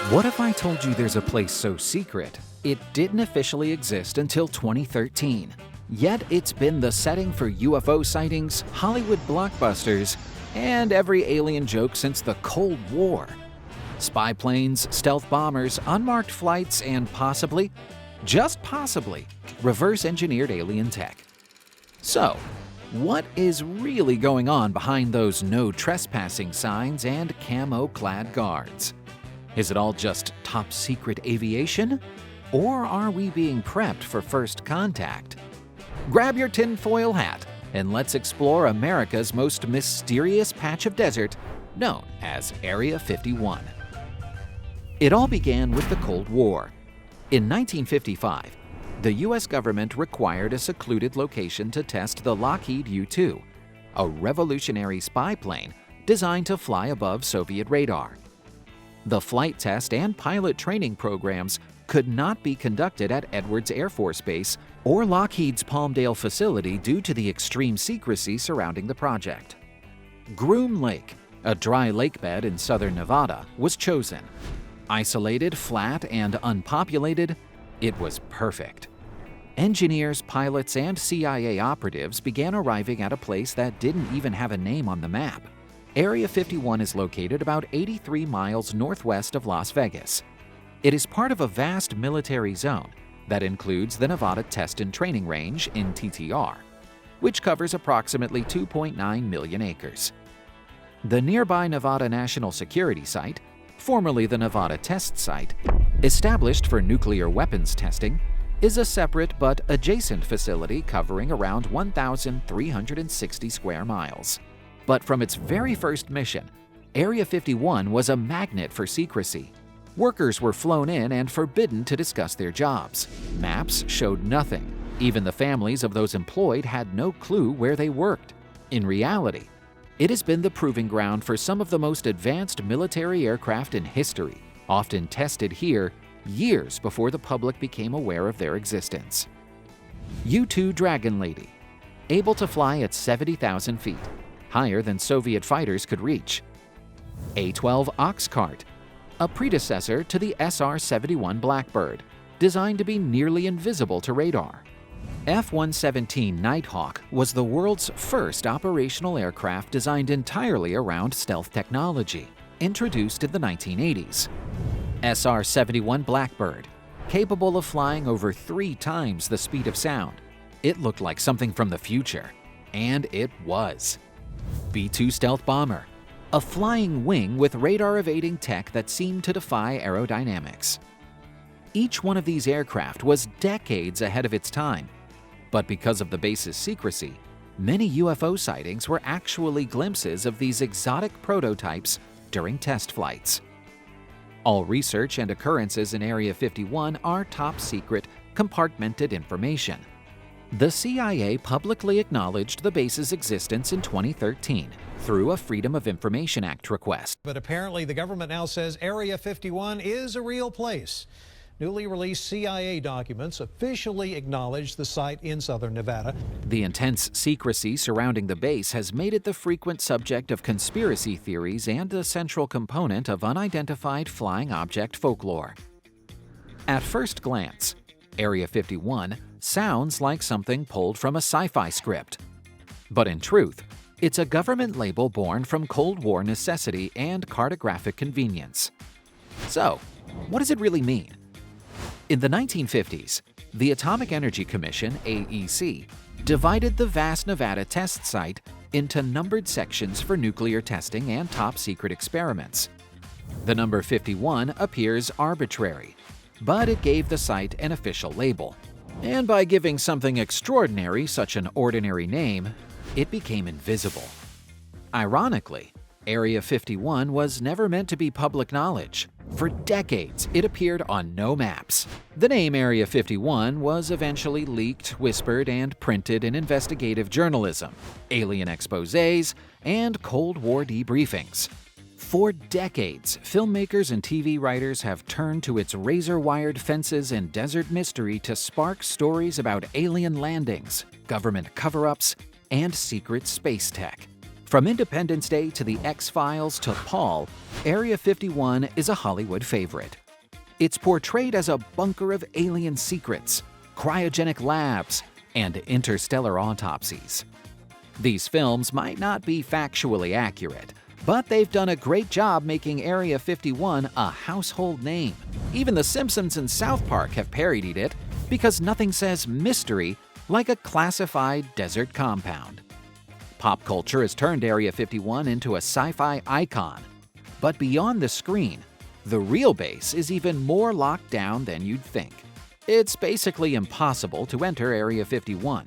What if I told you there's a place so secret, it didn't officially exist until 2013? Yet it's been the setting for UFO sightings, Hollywood blockbusters, and every alien joke since the Cold War. Spy planes, stealth bombers, unmarked flights, and possibly, just possibly, reverse-engineered alien tech. So, what is really going on behind those no trespassing signs and camo-clad guards? Is it all just top-secret aviation? Or are we being prepped for first contact? Grab your tinfoil hat and let's explore America's most mysterious patch of desert, known as Area 51. It all began with the Cold War. In 1955, the U.S. government required a secluded location to test the Lockheed U-2, a revolutionary spy plane designed to fly above Soviet radar. The flight test and pilot training programs could not be conducted at Edwards Air Force Base or Lockheed's Palmdale facility due to the extreme secrecy surrounding the project. Groom Lake, a dry lakebed in southern Nevada, was chosen. Isolated, flat, and unpopulated, it was perfect. Engineers, pilots, and CIA operatives began arriving at a place that didn't even have a name on the map. Area 51 is located about 83 miles northwest of Las Vegas. It is part of a vast military zone that includes the Nevada Test and Training Range in TTR, which covers approximately 2.9 million acres. The nearby Nevada National Security Site, formerly the Nevada Test Site, established for nuclear weapons testing, is a separate but adjacent facility covering around 1,360 square miles. But from its very first mission, Area 51 was a magnet for secrecy. Workers were flown in and forbidden to discuss their jobs. Maps showed nothing. Even the families of those employed had no clue where they worked. In reality, it has been the proving ground for some of the most advanced military aircraft in history, often tested here years before the public became aware of their existence. U-2 Dragon Lady, able to fly at 70,000 feet, higher than Soviet fighters could reach. A-12 Ox Cart, a predecessor to the SR-71 Blackbird, designed to be nearly invisible to radar. F-117 Nighthawk was the world's first operational aircraft designed entirely around stealth technology, introduced in the 1980s. SR-71 Blackbird, capable of flying over 3 times the speed of sound. It looked like something from the future, and it was. B-2 Stealth Bomber, a flying wing with radar-evading tech that seemed to defy aerodynamics. Each one of these aircraft was decades ahead of its time, but because of the base's secrecy, many UFO sightings were actually glimpses of these exotic prototypes during test flights. All research and occurrences in Area 51 are top-secret, compartmented information. The CIA publicly acknowledged the base's existence in 2013 through a Freedom of Information Act request. But apparently the government now says Area 51 is a real place. Newly released CIA documents officially acknowledge the site in southern Nevada. The intense secrecy surrounding the base has made it the frequent subject of conspiracy theories and a central component of unidentified flying object folklore. At first glance, Area 51 sounds like something pulled from a sci-fi script. But in truth, it's a government label born from Cold War necessity and cartographic convenience. So, what does it really mean? In the 1950s, the Atomic Energy Commission, AEC, divided the vast Nevada test site into numbered sections for nuclear testing and top-secret experiments. The number 51 appears arbitrary, but it gave the site an official label. And by giving something extraordinary such an ordinary name, it became invisible. Ironically, Area 51 was never meant to be public knowledge. For decades, it appeared on no maps. The name Area 51 was eventually leaked, whispered, and printed in investigative journalism, alien exposés, and Cold War debriefings. For decades, filmmakers and TV writers have turned to its razor-wired fences and desert mystery to spark stories about alien landings, government cover-ups, and secret space tech. From Independence Day to The X-Files to Paul, Area 51 is a Hollywood favorite. It's portrayed as a bunker of alien secrets, cryogenic labs, and interstellar autopsies. These films might not be factually accurate, but they've done a great job making Area 51 a household name. Even The Simpsons and South Park have parodied it because nothing says mystery like a classified desert compound. Pop culture has turned Area 51 into a sci-fi icon. But beyond the screen, the real base is even more locked down than you'd think. It's basically impossible to enter Area 51.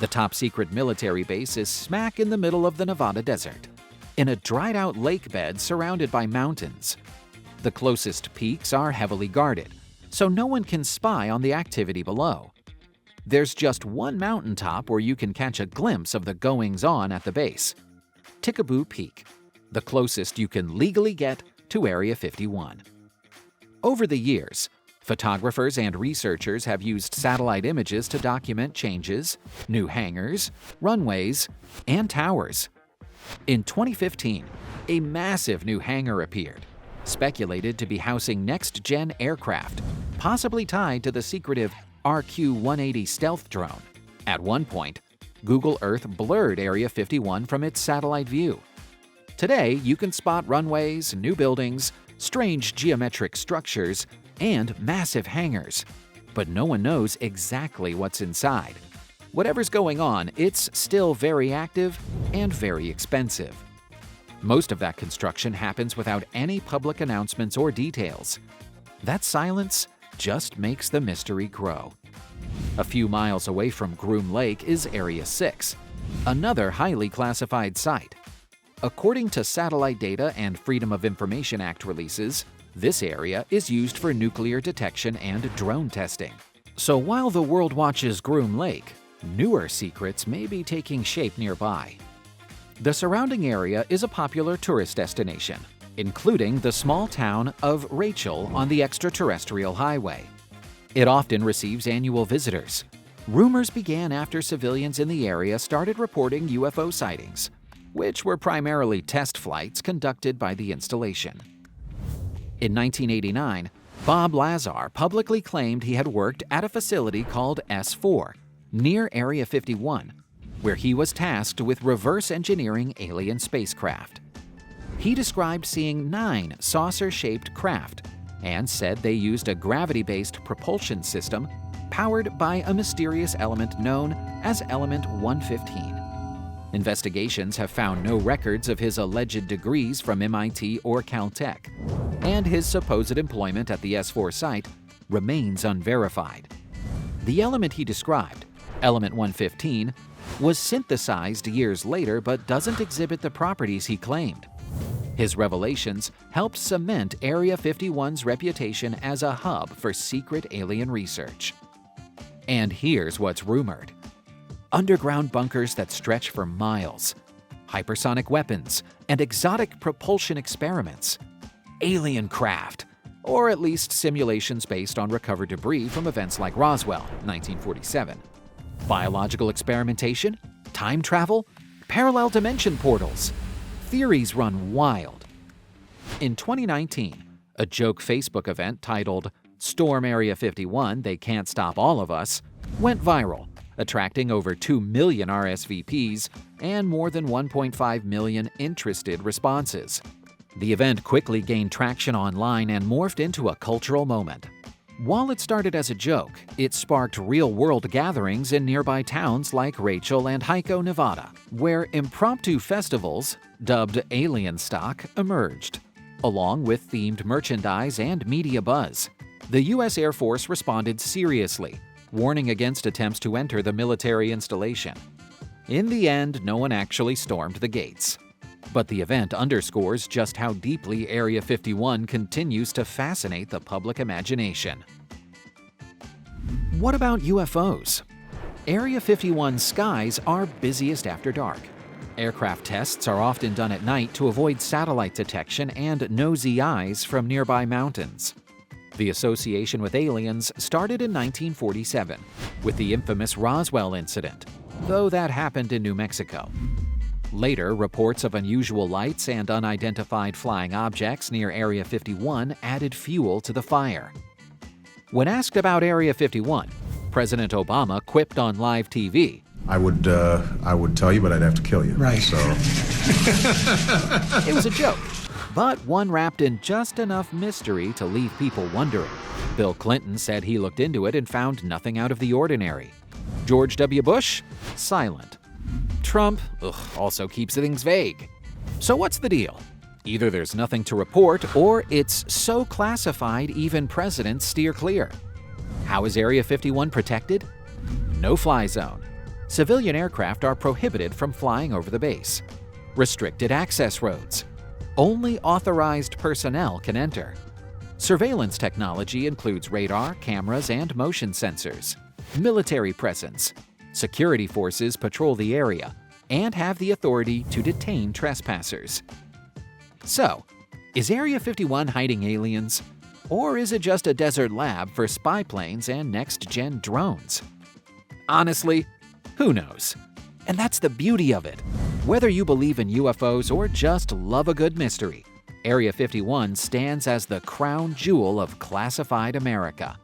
The top-secret military base is smack in the middle of the Nevada desert, in a dried-out lake bed surrounded by mountains. The closest peaks are heavily guarded, so no one can spy on the activity below. There's just one mountaintop where you can catch a glimpse of the goings-on at the base: Tickaboo Peak, the closest you can legally get to Area 51. Over the years, photographers and researchers have used satellite images to document changes, new hangars, runways, and towers. In 2015, a massive new hangar appeared, speculated to be housing next-gen aircraft, possibly tied to the secretive RQ-180 stealth drone. At one point, Google Earth blurred Area 51 from its satellite view. Today, you can spot runways, new buildings, strange geometric structures, and massive hangars, but no one knows exactly what's inside. Whatever's going on, it's still very active and very expensive. Most of that construction happens without any public announcements or details. That silence just makes the mystery grow. A few miles away from Groom Lake is Area 6, another highly classified site. According to satellite data and Freedom of Information Act releases, this area is used for nuclear detection and drone testing. So while the world watches Groom Lake, newer secrets may be taking shape nearby. The surrounding area is a popular tourist destination, including the small town of Rachel on the extraterrestrial highway. It often receives annual visitors. Rumors began after civilians in the area started reporting UFO sightings, which were primarily test flights conducted by the installation. In 1989, Bob Lazar publicly claimed he had worked at a facility called S4, near Area 51, where he was tasked with reverse engineering alien spacecraft. He described seeing 9 saucer-shaped craft and said they used a gravity-based propulsion system powered by a mysterious element known as Element 115. Investigations have found no records of his alleged degrees from MIT or Caltech, and his supposed employment at the S4 site remains unverified. The element he described, Element 115, was synthesized years later but doesn't exhibit the properties he claimed. His revelations helped cement Area 51's reputation as a hub for secret alien research. And here's what's rumored: underground bunkers that stretch for miles, hypersonic weapons, and exotic propulsion experiments, alien craft, or at least simulations based on recovered debris from events like Roswell, 1947, biological experimentation, time travel, parallel dimension portals. Theories run wild. In 2019, a joke Facebook event titled "Storm Area 51, They Can't Stop All of Us" went viral, attracting over 2 million RSVPs and more than 1.5 million interested responses. The event quickly gained traction online and morphed into a cultural moment. While it started as a joke, it sparked real-world gatherings in nearby towns like Rachel and Hico, Nevada, where impromptu festivals, dubbed Alien Stock, emerged, along with themed merchandise and media buzz. The U.S. Air Force responded seriously, warning against attempts to enter the military installation. In the end, no one actually stormed the gates. But the event underscores just how deeply Area 51 continues to fascinate the public imagination. What about UFOs? Area 51's skies are busiest after dark. Aircraft tests are often done at night to avoid satellite detection and nosy eyes from nearby mountains. The association with aliens started in 1947 with the infamous Roswell incident, though that happened in New Mexico. Later, reports of unusual lights and unidentified flying objects near Area 51 added fuel to the fire. When asked about Area 51, President Obama quipped on live TV, I would tell you, but I'd have to kill you. Right. So it was a joke, but one wrapped in just enough mystery to leave people wondering. Bill Clinton said he looked into it and found nothing out of the ordinary. George W. Bush? Silent. Trump also keeps things vague. So what's the deal? Either there's nothing to report, or it's so classified even presidents steer clear. How is Area 51 protected? No-fly zone. Civilian aircraft are prohibited from flying over the base. Restricted access roads. Only authorized personnel can enter. Surveillance technology includes radar, cameras, and motion sensors. Military presence. Security forces patrol the area and have the authority to detain trespassers. So, is Area 51 hiding aliens? Or is it just a desert lab for spy planes and next-gen drones? Honestly, who knows? And that's the beauty of it. Whether you believe in UFOs or just love a good mystery, Area 51 stands as the crown jewel of classified America.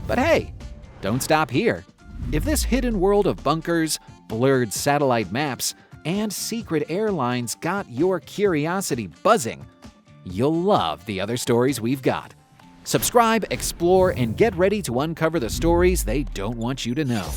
But hey, don't stop here. If this hidden world of bunkers, blurred satellite maps, and secret airlines got your curiosity buzzing, you'll love the other stories we've got. Subscribe, explore, and get ready to uncover the stories they don't want you to know.